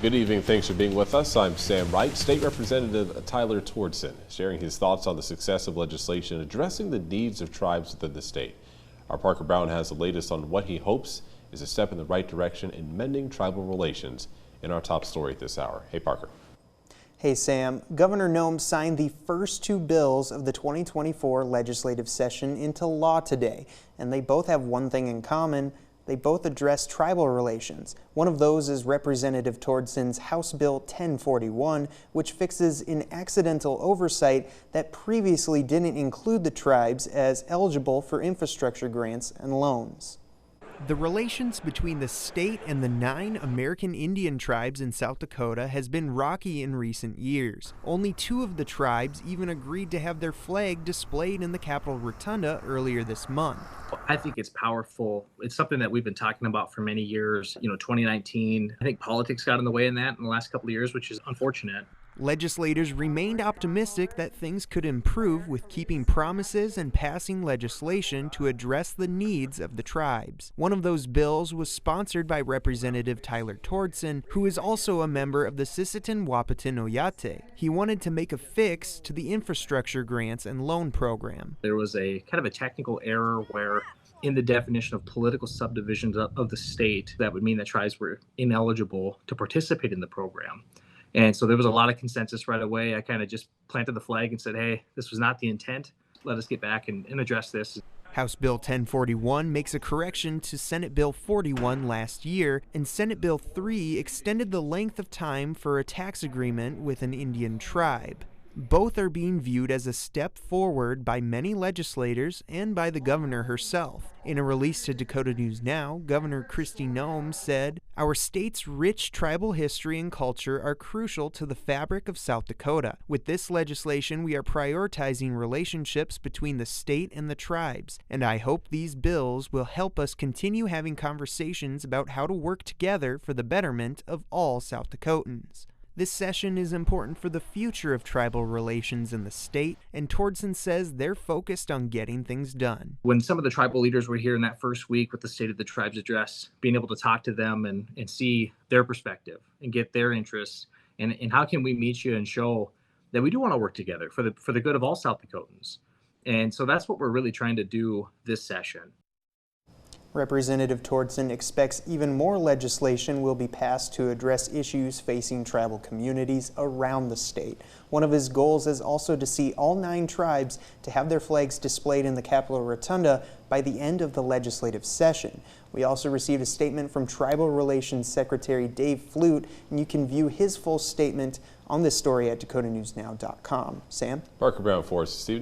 Good evening. Thanks for being with us. I'm Sam Wright. State Representative Tyler Tordson sharing his thoughts on the success of legislation addressing the needs of tribes within the state. Our Parker Brown has the latest on what he hopes is a step in the right direction in mending tribal relations in our top story this hour. Hey, Parker. Hey, Sam. Governor Noem signed the first two bills of the 2024 legislative session into law today, and they both have one thing in common. They both address tribal relations. One of those is Representative Tordson's House Bill 1041, which fixes an accidental oversight that previously didn't include the tribes as eligible for infrastructure grants and loans. The relations between the state and the 9 American Indian tribes in South Dakota has been rocky in recent years. Only 2 of the tribes even agreed to have their flag displayed in the Capitol Rotunda earlier this month. I think it's powerful. It's something that we've been talking about for many years. 2019, I think politics got in the way in that in the last couple of years, which is unfortunate. Legislators remained optimistic that things could improve with keeping promises and passing legislation to address the needs of the tribes. One of those bills was sponsored by Representative Tyler Tordson, who is also a member of the Sisseton Wahpeton Oyate. He wanted to make a fix to the infrastructure grants and loan program. There was a kind of a technical error where in the definition of political subdivisions of the state, that would mean that tribes were ineligible to participate in the program. And so there was a lot of consensus right away. I kind of just planted the flag and said, hey, this was not the intent. Let us get back and address this. House Bill 1041 makes a correction to Senate Bill 41 last year, and Senate Bill 3 extended the length of time for a tax agreement with an Indian tribe. Both are being viewed as a step forward by many legislators and by the governor herself. In a release to Dakota News Now, Governor Kristi Noem said, "Our state's rich tribal history and culture are crucial to the fabric of South Dakota. With this legislation, we are prioritizing relationships between the state and the tribes, and I hope these bills will help us continue having conversations about how to work together for the betterment of all South Dakotans." This session is important for the future of tribal relations in the state, and Tordson says they're focused on getting things done. When some of the tribal leaders were here in that first week with the State of the Tribes address, being able to talk to them and see their perspective and get their interests, and how can we meet you and show that we do want to work together for the good of all South Dakotans. And so that's what we're really trying to do this session. Representative Tordson expects even more legislation will be passed to address issues facing tribal communities around the state. One of his goals is also to see all 9 tribes to have their flags displayed in the Capitol Rotunda by the end of the legislative session. We also received a statement from Tribal Relations Secretary Dave Flute, and you can view his full statement on this story at dakotanewsnow.com. Sam? Parker Brown for us, Stephen.